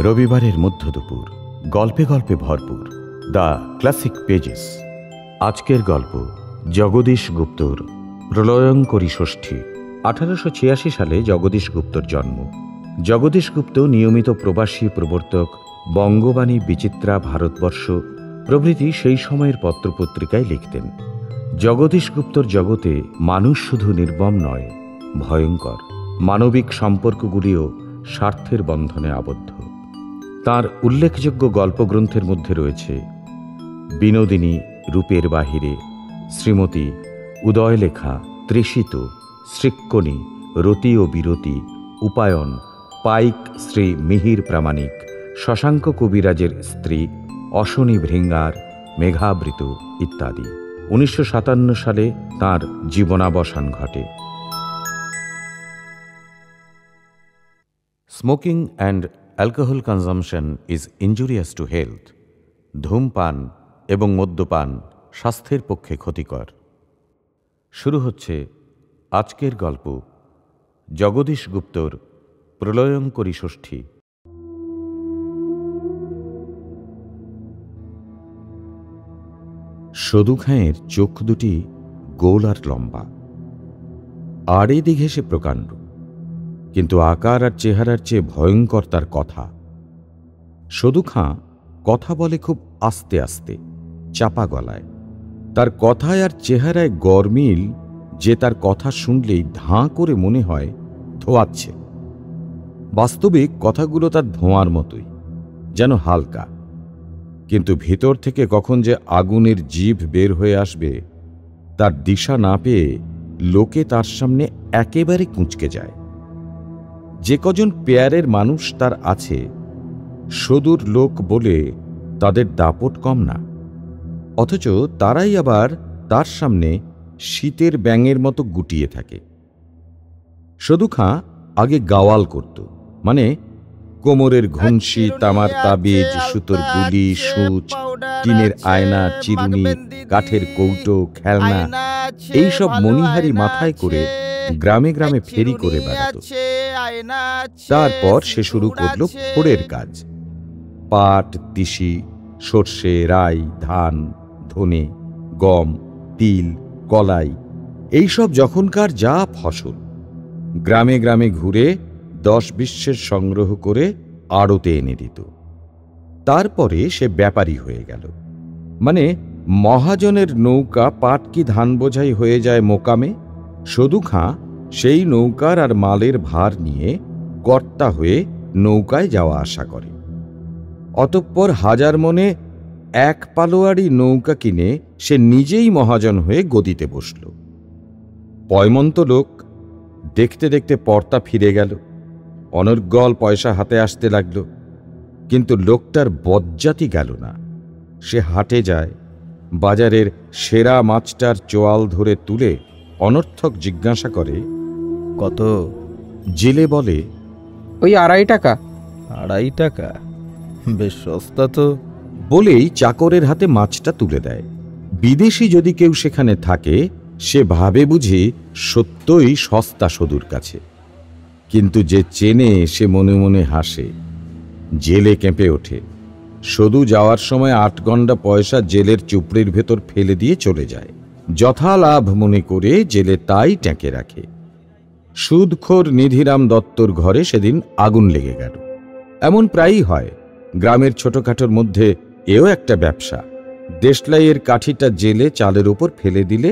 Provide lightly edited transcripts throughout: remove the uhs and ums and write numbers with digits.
রবিবারের মধ্য দুপুর, গল্পে গল্পে ভরপুর, দ্য ক্লাসিক পেজেস। আজকের গল্প জগদীশ গুপ্তর প্রলয়ঙ্করী ষষ্ঠী। 1886 সালে জগদীশ গুপ্তর জন্ম। জগদীশ গুপ্ত নিয়মিত প্রবাসী প্রবর্তক, বঙ্গবাণী, বিচিত্রা, ভারতবর্ষ প্রভৃতি সেই সময়ের পত্রপত্রিকায় লিখতেন। জগদীশ গুপ্তর জগতে মানুষ শুধু নির্মম নয়, ভয়ঙ্কর। মানবিক সম্পর্কগুলিও স্বার্থের বন্ধনে আবদ্ধ। তার উল্লেখযোগ্য গল্পগ্রন্থের মধ্যে রয়েছে বিনোদিনী, রূপের বাহিরে, শ্রীমতী, উদয়লেখা, তৃষিত, শ্রীক্ষণী, রতি ও বিরতি, উপায়ন, পাইক শ্রী মিহির প্রামাণিক, শশাঙ্ক কবিরাজের স্ত্রী, অশনি ভৃঙ্গার, মেঘাবৃত ইত্যাদি। 1957 সালে তাঁর জীবনাবসান ঘটে। Smoking and alcohol consumption is injurious to health. ধূমপান এবং মদ্যপান স্বাস্থ্যের পক্ষে ক্ষতিকর। শুরু হচ্ছে আজকের গল্প জগদীশ গুপ্তর প্রলয়ঙ্করী ষষ্ঠী। সদু খাঁয়ের চোখ দুটি গোল আর লম্বা, আড়ে দিঘেসে প্রকাণ্ড, কিন্তু আকার আর চেহারার চেয়ে ভয়ঙ্কর তার কথা। সদু খাঁ কথা বলে খুব আস্তে আস্তে, চাপা গলায়। তার কথায় আর চেহারায় গরমিল যে তার কথা শুনলেই ধাঁ করে মনে হয় ধোয়াচ্ছে। বাস্তবিক কথাগুলো তার ধোঁয়ার মতোই, যেন হালকা, কিন্তু ভিতর থেকে কখন যে আগুনের জিভ বের হয়ে আসবে তার দিশা না পেয়ে লোকে তার সামনে একেবারে কুঁচকে যায়। যে কজন পেয়ারের মানুষ তার আছে, সদুর লোক বলে তাদের দাপট কম না, অথচ তারাই আবার তার সামনে শীতের ব্যাঙের মতো গুটিয়ে থাকে। সদু খাঁ আগে গাওয়াল করত, মানে কোমরের ঘুনসি, তামার তাবিজ, সুতোর গুলি, সূচ, টিনের আয়না, চিরুনি, কাঠের কৌটো, খেলনা, এইসব মণিহারি মাথায় করে গ্রামে গ্রামে ফেরি করে বেড়াত। তারপর সে শুরু করল ফোড়ের কাজ। পাট, তিসি, সর্ষে, রাই, ধান, ধনে, গম, তিল, কলাই, এইসব যখনকার যা ফসল গ্রামে গ্রামে ঘুরে 10-20 সংগ্রহ করে আড়তে এনে দিত। তারপরে সে ব্যাপারী হয়ে গেল, মানে মহাজনের নৌকা পাট কি ধান বোঝাই হয়ে যায় মোকামে, সদু খাঁ সেই নৌকার আর মালের ভার নিয়ে কর্তা হয়ে নৌকায় যাওয়া আসা করে। অতঃপর হাজার মনে এক পালোয়ারি নৌকা কিনে সে নিজেই মহাজন হয়ে গদিতে বসল। পয়মন্ত লোক, দেখতে দেখতে পর্তা ফিরে গেল, অনর্গল পয়সা হাতে আসতে লাগল, কিন্তু লোকটার বজ্জাতি গেল না। সে হাটে যায়, বাজারের সেরা মাছটার চোয়াল ধরে তুলে অনর্থক জিজ্ঞাসা করে, কত? জেলে বলে, ওই 2.5 টাকা। 2.5 টাকা? বেশ সস্তা তো। বলেই চাকরের হাতে মাছটা তুলে দেয়। বিদেশি যদি কেউ সেখানে থাকে সে ভাবে বুঝি সত্যই সস্তা সদুর কাছে, কিন্তু যে চেনে সে মনে মনে হাসে। জেলে কেঁপে ওঠে। সদু যাওয়ার সময় 8 গন্ডা পয়সা জেলের চুপড়ির ভেতর ফেলে দিয়ে চলে যায়। যথালাভ মনে করে জেলে তাই ট্যাঁকে রাখে। সুদখোর নিধিরাম দত্তর ঘরে সেদিন আগুন লেগে গেল। এমন প্রায়ই হয়, গ্রামের ছোটখাটোর মধ্যে এও একটা ব্যবসা। দেশলাইয়ের কাঠিটা জেলে চালের উপর ফেলে দিলে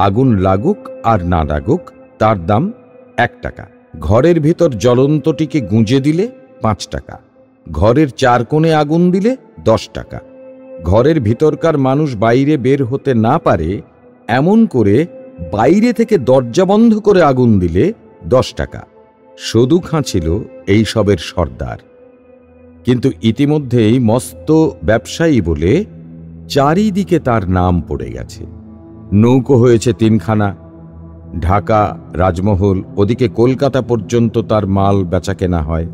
আগুন লাগুক আর না লাগুক তার দাম 1 টাকা। ঘরের ভিতর জ্বলন্তটিকে গুঁজে দিলে 5 টাকা। ঘরের 4 কোণে আগুন দিলে 10 টাকা। ঘরের ভিতরকার মানুষ বাইরে বের হতে না পারে এমন করে বাইরে থেকে দরজা বন্ধ করে আগুন দিলে 10 টাকা। সদু খাঁ ছিল এই সবের সর্দার, কিন্তু ইতিমধ্যেই মস্ত ব্যবসায়ী বলে চারিদিকে তার নাম পড়ে গেছে। নৌকো হয়েছে 3খানা, ঢাকা, রাজমহল, ওদিকে কলকাতা পর্যন্ত তার মাল বেচা কেনা হয়।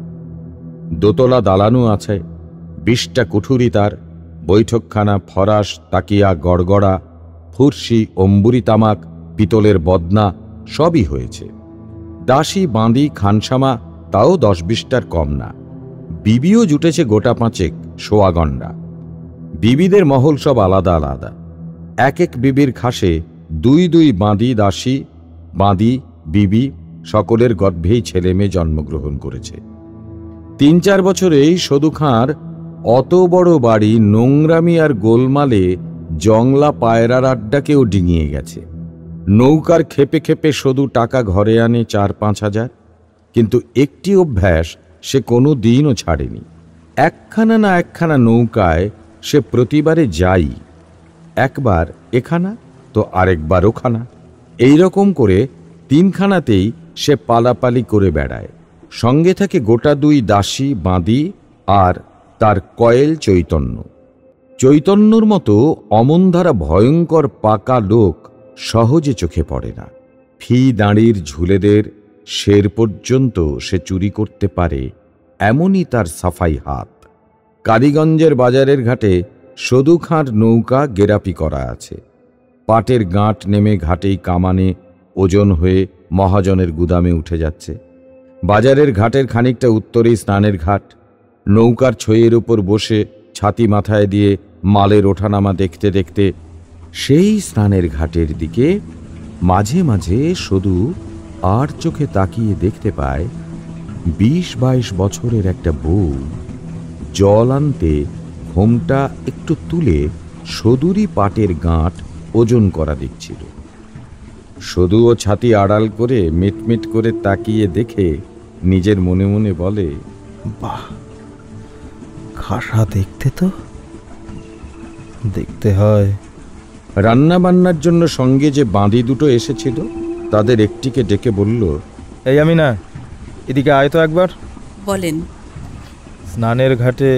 দোতলা দালানও আছে, 20টা কুঠুরি তার, বৈঠকখানা, ফরাস, তাকিয়া, গড়গড়া, ফুরসি, অম্বুরি তামাক, পিতলের বদনা সবই হয়েছে। দাসী, বাঁদি, খানসামা তাও 10-20টার কম না। বিবিও জুটেছে গোটা পাঁচেক, সোয়াগন্ডা। বিবিদের মহল সব আলাদা আলাদা। এক এক বিবির খাসে দুই দুই বাঁদি দাসী, বাঁদি বিবি সকলের গর্ভেই ছেলে মেয়ে জন্মগ্রহণ করেছে। 3-4 বছরেই সদু খাঁর অত বড় বাড়ি নোংরামি আর গোলমালে জংলা পায়রার আড্ডাকেও ডিঙিয়ে গেছে। নৌকার খেপে খেপে সদু টাকা ঘরে আনে 4-5 হাজার, কিন্তু একটি অভ্যাস সে কোনো দিনও ছাড়েনি। একখানা না একখানা নৌকায় সে প্রতিবারে যাই, একবার এখানা তো আরেকবার ওখানা, এইরকম করে 3খানাতেই সে পালাপালি করে বেড়ায়। সঙ্গে থাকে গোটা 2 দাসী বাঁদি আর তার কয়েল চৈতন্য। চৈতন্যর মতো অমনধারা ভয়ঙ্কর পাকা লোক সহজে চোখে পড়ে না। ফি দাঁড়ির ঝুলেদের শের পর্যন্ত সে চুরি করতে পারে, এমনই তার সাফাই হাত। কালীগঞ্জের বাজারের ঘাটে সদু খাঁর নৌকা গেরাপি করা আছে। পাটের গাঁট নেমে ঘাটেই কামানে ওজন হয়ে মহাজনের গুদামে উঠে যাচ্ছে। বাজারের ঘাটের খানিকটা উত্তরেই স্নানের ঘাট। নৌকার ছইয়ের উপর বসে ছাতি মাথায় দিয়ে মালের ওঠানামা দেখতে দেখতে সেই স্নানের ঘাটের দিকে মাঝে মাঝে শুধু আর চোখে তাকিয়ে দেখতে পায় 20-22 বছরের একটা বউ জল আনতে ঘোমটা একটু তুলে সদুরই পাটের গাঁট ওজন করা দেখছিল। সদুও ছাতি আড়াল করে মিটমিট করে তাকিয়ে দেখে নিজের মনে মনে বলে, বাহ, খাসা দেখতে তো। দেখতে হয়। রান্না বান্নার জন্য সঙ্গে যে বাঁধি দুটো এসেছিল তাদের একটিকে ডেকে বলল, এই আমি না, এদিকে আয় তো একবার। বলেন। স্নানের ঘাটে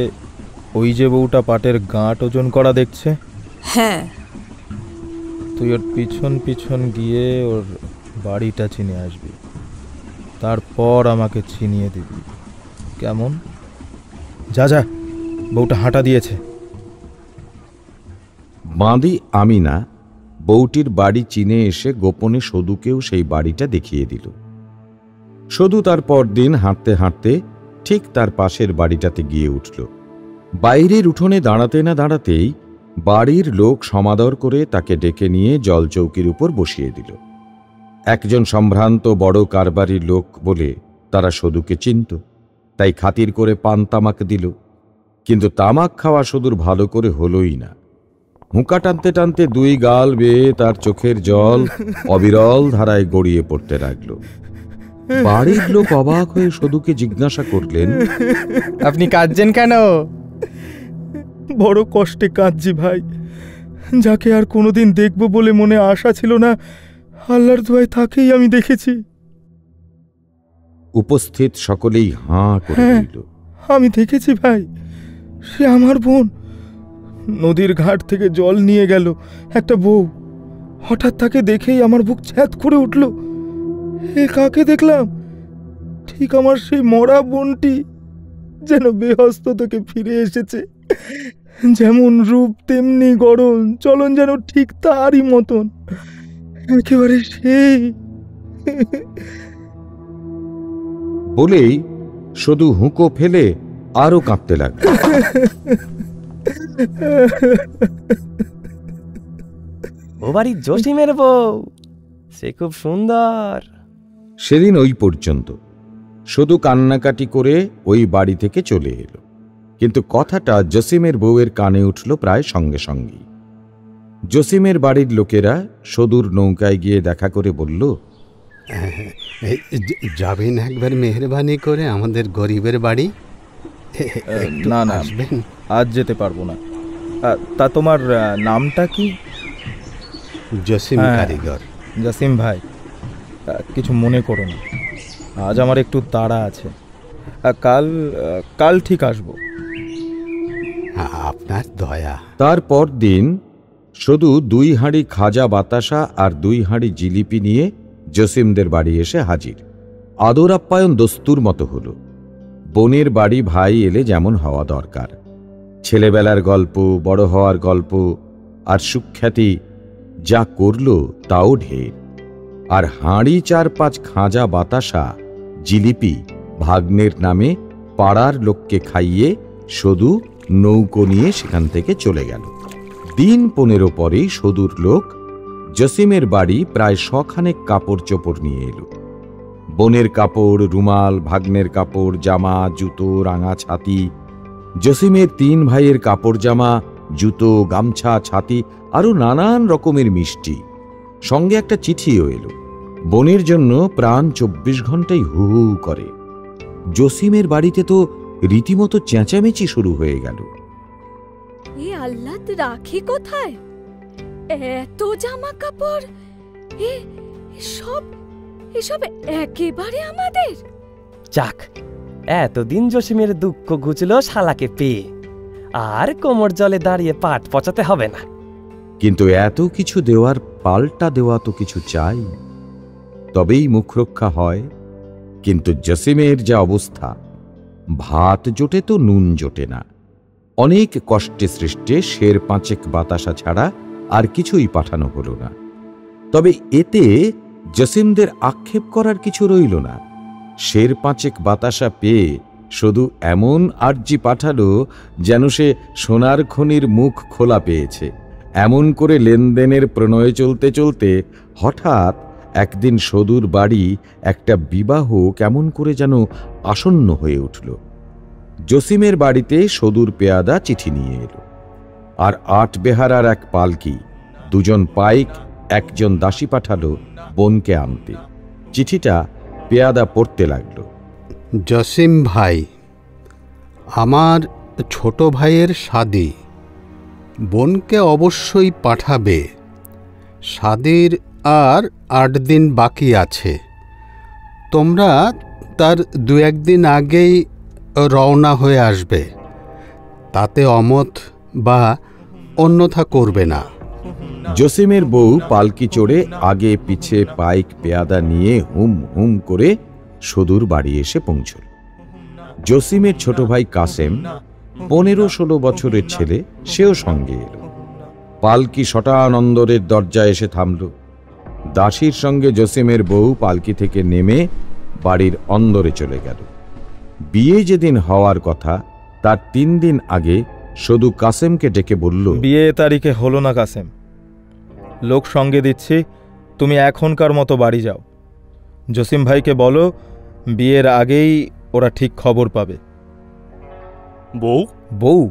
ওই যে বউটা পাটের গাঁট ওজন করা দেখছে, হ্যাঁ। তুই ওর পিছন পিছন গিয়ে ওর বাড়িটা চিনে আসবি, তারপর আমাকে চিনিয়ে দিবি, কেমন? যা যা, বউটা হাঁটা দিয়েছে। বাঁধি আমিনা বউটির বাড়ি চিনে এসে গোপনে সদুকেও সেই বাড়িটা দেখিয়ে দিল। সদু তার পরদিন হাঁটতে হাঁটতে ঠিক তার পাশের বাড়িটাতে গিয়ে উঠল। বাইরের উঠোনে দাঁড়াতে না দাঁড়াতেই বাড়ির লোক সমাদর করে তাকে ডেকে নিয়ে জলচৌকির উপর বসিয়ে দিল। একজন সম্ভ্রান্ত বড় কারবারির লোক বলে তারা সদুকে চিনত, তাই খাতির করে পান তামাক দিল। কিন্তু তামাক খাওয়া সদুর ভালো করে হলোই না। হুঁকা টানতে টানতে 2 গাল বেয়ে তার চোখের জল অবিরল ধারায় গড়িয়ে পড়তে লাগলো। বাড়ির লোক অবাক হয়ে সদুকে জিজ্ঞাসা করলেন, আপনি কাঁদছেন কেন? বড় কষ্টে কাঁদছি ভাই। যাকে আর কোনোদিন দেখব বলে মনে আশা ছিল না, আল্লাহর দোয়ায় তাকেই আমি দেখেছি। উপস্থিত সকলেই হাঁ করে রইল। আমি দেখেছি ভাই, সে আমার বোন। নদীর ঘাট থেকে জল নিয়ে গেল একটা বউ। হঠাৎ তাকে দেখেই আমার বুক ছ্যাদ করে উঠল। এ কাকে দেখলাম? ঠিক আমার সেই মরা বোনটি, যেন বেহস্ত থেকে ফিরে এসেছে। যেমন রূপ তেমনি গড়ন, চলন যেন ঠিক তারই মতন, একেবারে সেই। বলেই শুধু হুঁকো ফেলে আরো কাঁদতে লাগল। ও বাড়ির জসিমের বউ, সে খুব সুন্দর। সেদিন ওই পর্যন্ত শুধু কান্নাকাটি করে ওই বাড়ি থেকে চলে এলো। কিন্তু কথাটা জসিমের বউয়ের কানে উঠল প্রায় সঙ্গে সঙ্গেই। জসিমের বাড়ির লোকেরা সদুর নৌকায় গিয়ে দেখা করে বলল, যাবেন একবার মেহরবানি করে আমাদের গরিবের বাড়ি? না না, আজ যেতে পারবো না। তা তোমার নামটা কি? জসিম কারিগর। জসিম ভাই, কিছু মনে করো না, আজ আমার একটু তাড়া আছে। কাল ঠিক আসবো। আপনার দয়া। তারপর দিন শুধু 2 হাঁড়ি খাজা বাতাসা আর 2 হাঁড়ি জিলিপি নিয়ে জসিমদের বাড়ি এসে হাজির। আদর আপ্যায়ন দস্তুর মতো হল। বোনের বাড়ি ভাই এলে যেমন হওয়া দরকার। ছেলেবেলার গল্প, বড় হওয়ার গল্প আর সুখ্যাতি যা করল তাও ঢের। আর হাঁড়ি 4-5 খাজা বাতাসা জিলিপি ভাগ্নের নামে পাড়ার লোককে খাইয়ে সদু নৌকো নিয়ে সেখান থেকে চলে গেল। দিন 15 পরেই সদুর লোক জসিমের বাড়ি প্রায় 100 কাপড় চোপড় নিয়ে এলো। বোনের কাপড়, রুমাল, ভাগ্নের কাপড়, জামা, জুতো, রাঙা ছাতি, জসিমের 3 ভাইয়ের কাপড় জামা, জুতো, গামছা, ছাতি, আরো নানান রকমের মিষ্টি। সঙ্গে একটা চিঠিও এলো। বোনের জন্য প্রাণ 24 ঘন্টাই হু হু করে। জসিমের বাড়িতে তো রীতিমতো চেঁচামেচি শুরু হয়ে গেল। এ আল্লাহ, রাখি কোথায়? এত জামা কাপড়, এসব একেবারে আমাদের। যাক, এতদিন জসিমের দুঃখ ঘুচলো শালাকে পেয়ে, আর কোমর জলে দাঁড়িয়ে পাট পচাতে হবে না। কিন্তু এত কিছু দেওয়ার পাল্টা দেওয়া তো কিছু চাই, তবেই মুখ রক্ষা হয়। কিন্তু জসিমের যা অবস্থা, ভাত জোটে তো নুন জোটে না। অনেক কষ্টে সৃষ্টে 5 বাতাসা ছাড়া আর কিছুই পাঠানো হলো না। তবে এতে জসিমদের আক্ষেপ করার কিছু রইল না। 5 বাতাসা পেয়ে শুধু এমন আর্জি পাঠালো যেন সে সোনার খনির মুখ খোলা পেয়েছে। এমন করে লেনদেনের প্রণয়ে চলতে চলতে হঠাৎ একদিন সদুর বাড়ি একটা বিবাহ কেমন করে যেন আসন্ন হয়ে উঠল। জসিমের বাড়িতে সদুর পেয়াদা চিঠি নিয়ে এলো, আর 8 বেহারার এক পালকি, 2 পাইক, 1 দাসী পাঠালো বোনকে আনতে। চিঠিটা পেয়াদা পড়তে লাগলো। জসিম ভাই, আমার ছোট ভাইয়ের শাদী, বোনকে অবশ্যই পাঠাবে। শাদীর আর 8 দিন বাকি আছে। তোমরা তার 2-1 দিন আগেই রওনা হয়ে আসবে, তাতে অমত বা অন্যথা করবে না। জসিমের বউ পালকি চড়ে আগে পিছে পাইক পেয়াদা নিয়ে হুম হুম করে সদুর বাড়ি এসে পৌঁছল। জসিমের ছোট ভাই কাসেম, 15-16 বছরের ছেলে, সেও সঙ্গে এলো। পালকি শটানন্দরের দরজায় এসে থামল। দাসীর সঙ্গে জসিমের বউ পালকি থেকে নেমে বাড়ির অন্দরে চলে গেল। বিয়ে যেদিন হওয়ার কথা তার 3 দিন আগে সদু কাসেমকে ডেকে বলল, বিয়ে তারিখে হলো না কাসেম, লোক সঙ্গে দিচ্ছি, তুমি এখনকার মতো বাড়ি যাও। জসিম ভাইকে বলো বিয়ের আগেই ওরা ঠিক খবর পাবে। বউ? বউ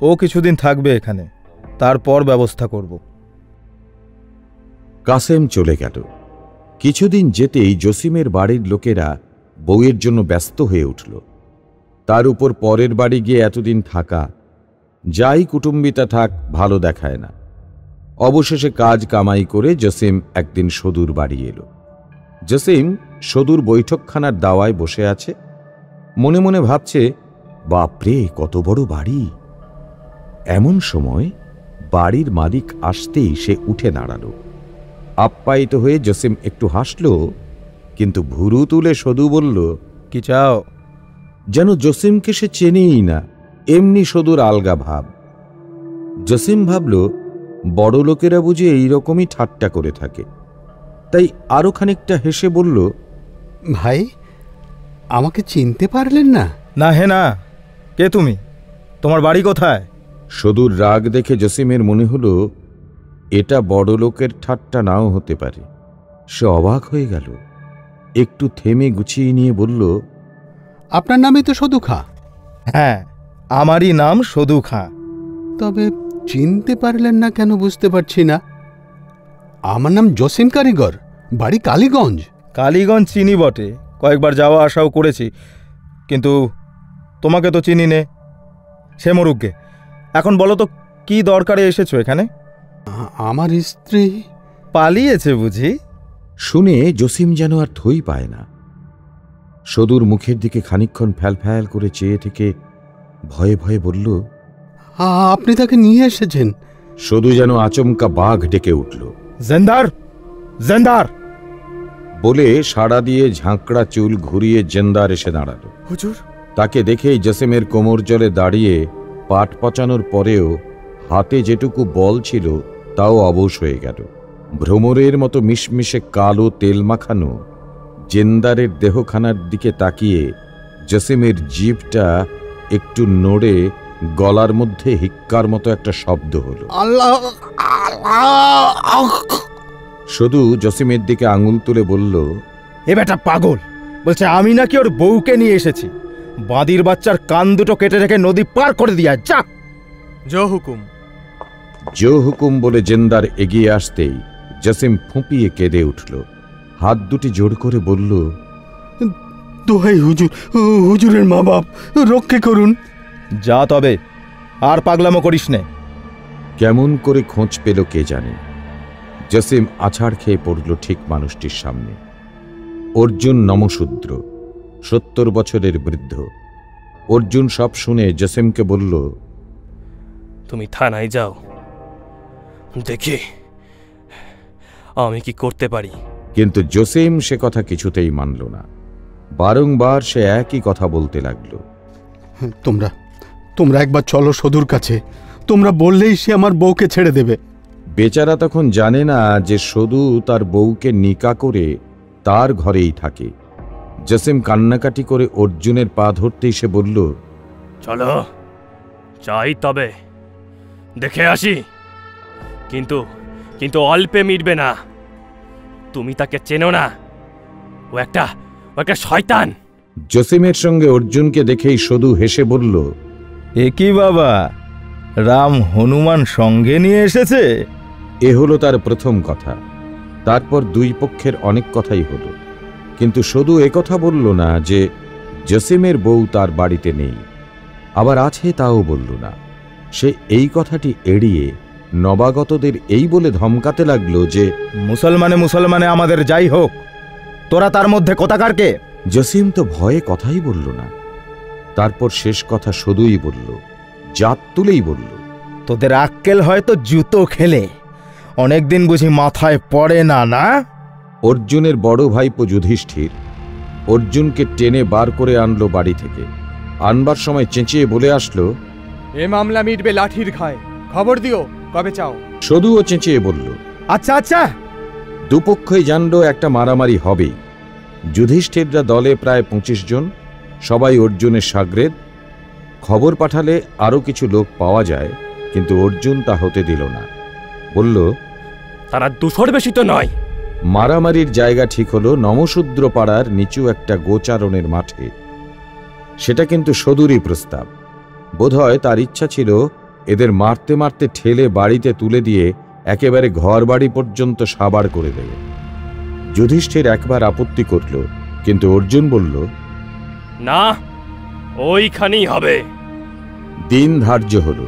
ও কিছুদিন থাকবে এখানে, তারপর ব্যবস্থা করব। কাসেম চলে গেল। কিছুদিন যেতেই জসিমের বাড়ির লোকেরা বউয়ের জন্য ব্যস্ত হয়ে উঠল। তার উপর পরের বাড়ি গিয়ে এতদিন থাকা, যাই কুটুম্বিতা থাক, ভালো দেখায় না। অবশেষে কাজ কামাই করে জসিম একদিন সদুর বাড়ি এলো। জসিম সদুর বৈঠকখানার দাওয়ায় বসে আছে। মনে মনে ভাবছে, বাপরে, কত বড় বাড়ি। এমন সময় বাড়ির মালিক আসতেই সে উঠে দাঁড়াল। আপ্যায়িত হয়ে জসিম একটু হাসল, কিন্তু ভুরু তুলে সদু বলল, কি চাও? যেন জসিমকে সে চেনেই না, এমনি সদুর আলগা ভাব। জসিম ভাবল, বড় লোকেরা বুঝে এইরকমই ঠাট্টা করে থাকে। তাই আরো খানিকটা হেসে বলল, ভাই, আমাকে চিনতে পারলেন না? না হে না, কে তুমি? তোমার বাড়ি কোথায়? সদুর রাগ দেখে জসিমের মনে হলো এটা বড় লোকের ঠাট্টা নাও হতে পারে। সে অবাক হয়ে গেল। একটু থেমে গুছিয়ে নিয়ে বলল, আপনার নামই তো সদু খাঁ। হ্যাঁ, আমারই নাম সদু খাঁ। তবে চিনতে পারলেন না কেন বুঝতে পারছি না। আমার নাম জসিম কারিগর, বাড়ি কালীগঞ্জ। কালীগঞ্জ চিনি বটে, কয়েকবার যাওয়া আসাও করেছি, কিন্তু তোমাকে তো চিনি নে। সে মরুকগে, এখন বলো তো কি দরকারে এসেছো এখানে? আমার স্ত্রী পালিয়েছে বুঝি? শুনে জসিম যেন আর থই পায় না। সদুর মুখের দিকে খানিকক্ষণ ফ্যাল ফ্যাল করে চেয়ে থেকে ভয়ে ভয়ে বলল, আপনি তাকে নিয়ে এসেছেন? সদু যেন আচমকা বাঘ ডেকে উঠল। জেন্দার, জেন্দার বলে সাড়া দিয়ে ঝাঁকড়া চুল ঘুরিয়ে জেন্দার এসে দাঁড়াল। হুজুর। তাকে দেখেই জসিমের কোমর জলে দাঁড়িয়ে পাট পচানোর পরেও হাতে যেটুকু বল ছিল তাও অবশ হয়ে গেল। ভ্রমরের মতো মিশমিশে কালো তেল মাখানো জেন্দারের দেহখানার দিকে তাকিয়ে জসিমের জিভটা একটু নড়ে গলার মধ্যে হিক্কার মতো একটা শব্দ হলো। আল্লাহ! শুধু জসিমের দিকে আঙুল তুলে বলল, এ বেটা পাগল, বলছে আমি নাকি ওর বউকে নিয়ে এসেছি। বাঁদির বাচ্চার কান দুটো কেটে রেখে নদী পার করে দিয়া যা। জো হুকুম। জো হুকুম বলে জেন্দার এগিয়ে আসতেই জসিম ফুঁপিয়ে কেঁদে উঠল। হাত দুটি জোড় করে বলল, দোহাই হুজুর, হুজুরের মা বাপ, রক্ষে করুন। যা তবে, আর পাগলামো করিস নে। কেমন করে খোঁজ পেল কে জানে। জসিম আছাড় খেয়ে পড়ল ঠিক মানুষটির সামনে। অর্জুন নমশূদ্র, 70 বছরের বৃদ্ধ। অর্জুন সব শুনে জসিমকে বলল, তুমি থানায় যাও, দেখি আমি কি করতে পারি। কিন্তু জসিম সে কথা কিছুতেই মানল না। বারংবার সে একই কথা বলতে লাগল। তোমরা একবার চলো সদুর কাছে, তোমরা বললেই সে আমার বউকে ছেড়ে দেবে। বেচারা তখন জানে না যে সদু তার বউকে নিকা করে তার ঘরেই থাকে। জসিম কান্নাকাটি করে অর্জুনের পা ধরতেই সে বলল, চলো চাই, তবে দেখে আসি। কিন্তু কিন্তু অল্পে মিটবে না। তুমি তাকে চেনো না, ও একটা শয়তান। জসিমের সঙ্গে অর্জুনকে দেখেই সদু হেসে বলল, এ কি বাবা, রাম হনুমান সঙ্গে নিয়ে এসেছে? এ হলো তার প্রথম কথা। তারপর দুই পক্ষের অনেক কথাই হলো, কিন্তু সদু একথা বলল না যে জসিমের বউ তার বাড়িতে নেই, আবার আছে তাও বলল না। সে এই কথাটি এড়িয়ে নবাগতদের এই বলে ধমকাতে লাগলো যে মুসলমানে আমাদের যাই হোক, তোরা তার মধ্যে কোথাকার কে? জসিম তো ভয়ে কথাই বলল না। তারপর শেষ কথা সদুই বলল, জাত তুলেই বলল, তোদের আক্কেল হয়তো জুতো খেলে, অনেকদিন বুঝি মাথায় পড়ে না। না, অর্জুনের বড় ভাইপো যুধিষ্ঠির অর্জুনকে টেনে বার করে আনলো বাড়ি থেকে। আনবার সময় চেঁচিয়ে বলে আসলো, এ মামলা মিটবে লাঠির ঘায়ে, খবর দিও কবে চাও। সদুও চেঁচিয়ে বলল, আচ্ছা আচ্ছা। দুপক্ষই জানল একটা মারামারি হবেই। যুধিষ্ঠিররা দলে প্রায় 25 জন, সবাই অর্জুনের শাগরেদ। খবর পাঠালে আরও কিছু লোক পাওয়া যায়, কিন্তু অর্জুন তা হতে দিল না। বলল, তারা 200-র বেশি তো নয়। মারামারির জায়গা ঠিক হলো নমশূদ্র পাড়ার নিচু একটা গোচারণের মাঠে। সেটা কিন্তু সদুরই প্রস্তাব। বোধহয় তার ইচ্ছা ছিল এদের মারতে মারতে ঠেলে বাড়িতে তুলে দিয়ে একেবারে ঘর বাড়ি পর্যন্ত সাবার করে দেবে। যুধিষ্ঠির একবার আপত্তি করল, কিন্তু অর্জুন বলল, না, ওইখানেই হবে। দিন ধার্য হলো।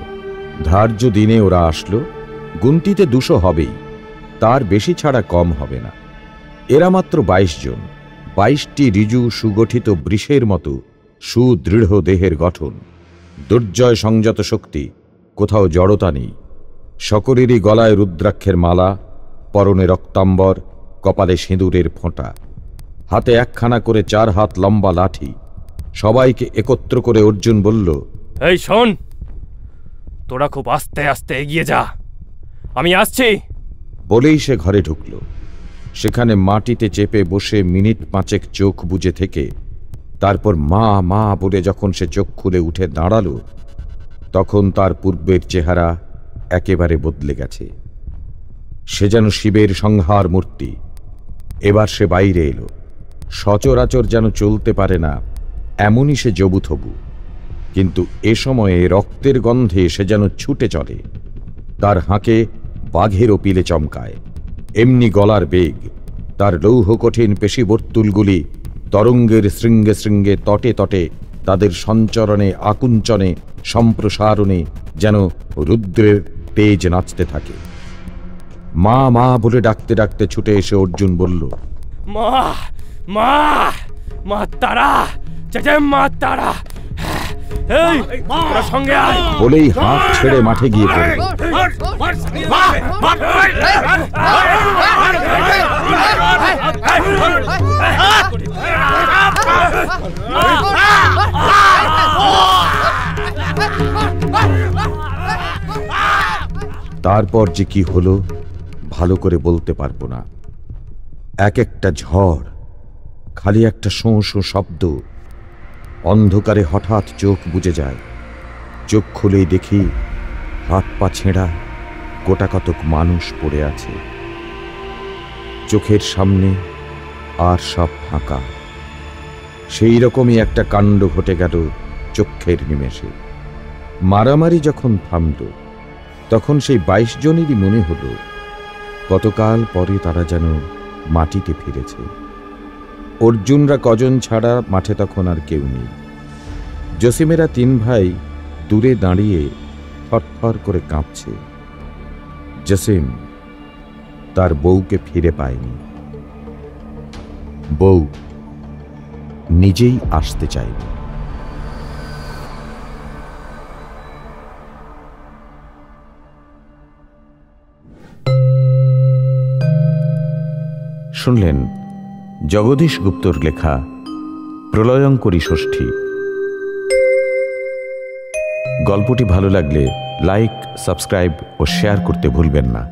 ধার্য দিনে ওরা আসলো। গুনতিতে 200 হবেই, তার বেশি ছাড়া কম হবে না। এরা মাত্র 22 জন। 22টি ঋজু সুগঠিত বৃষের মতো সুদৃঢ় দেহের গঠন, দুর্জয় সংযত শক্তি, কোথাও জড়তা নেই। সকলেরই গলায় রুদ্রাক্ষের মালা, পরনে রক্তাম্বর, কপালে সিঁদুরের ফোঁটা, হাতে একখানা করে 4 হাত লম্বা লাঠি। সবাইকে একত্র করে অর্জুন বলল, এই শোন, তোরা খুব আস্তে আস্তে এগিয়ে যা, আমি আসছি। বলেই সে ঘরে ঢুকল। সেখানে মাটিতে চেপে বসে মিনিট 5 চোখ বুজে থেকে তারপর মা মা বলে যখন সে চোখ খুলে উঠে দাঁড়ালো, তখন তার পূর্বের চেহারা একেবারে বদলে গেছে। সে যেন শিবের সংহার মূর্তি। এবার সে বাইরে এলো। সচরাচর যেন চলতে পারে না, এমনই সে জবুথবু। কিন্তু এ সময়ে রক্তের গন্ধে সে যেন ছুটে চলে। তার হাঁকে বাঘেরও পিলে চমকায়, এমনি গলার বেগ। তার লৌহ কঠিন পেশিবর্তুলগুলি তরঙ্গের শৃঙ্গে শৃঙ্গে, তটে তটে, তাদের সঞ্চরণে, আকুঞ্চনে, সম্প্রসারণে যেন রুদ্রের তেজ নাচতে থাকে। মা মা বলে ডাকতে ডাকতে ছুটে এসে অর্জুন বলল, মা মা মা তারা, মা তারা, এই তোরা সঙ্গে আয়। বলেই হাত ছেড়ে মাঠে গিয়ে পড়ল। তারপর যে কি হলো ভালো করে বলতে পারবো না। এক একটা ঝড়, খালি একটা শোঁ শোঁ শব্দ, অন্ধকারে হঠাৎ চোখ বুজে যায়। চোখ খুলেই দেখি হাত পা ছেঁড়া গোটাকতক মানুষ পড়ে আছে। চোখের সামনে আর সব ফাঁকা। সেই রকমই একটা কাণ্ড ঘটে গেল চক্ষের নিমেষে। মারামারি যখন থামল, তখন সেই 22 জনেরই মনে হলো কতকাল পরে তারা যেন মাটিতে ফিরেছে। অর্জুনরা কজন ছাড়া মাঠে তখন আর কেউ নেই। জসিমেরা 3 ভাই দূরে দাঁড়িয়ে থরথর করে কাঁপছে। জসিম তার বউকে ফিরে পায়নি। বউ নিজেই আসতে চাইবে। শুনলেন জগদীশ গুপ্তর লেখা প্রলয়ঙ্করী ষষ্ঠী। গল্পটি ভালো লাগলে লাইক, সাবস্ক্রাইব ও শেয়ার করতে ভুলবেন না।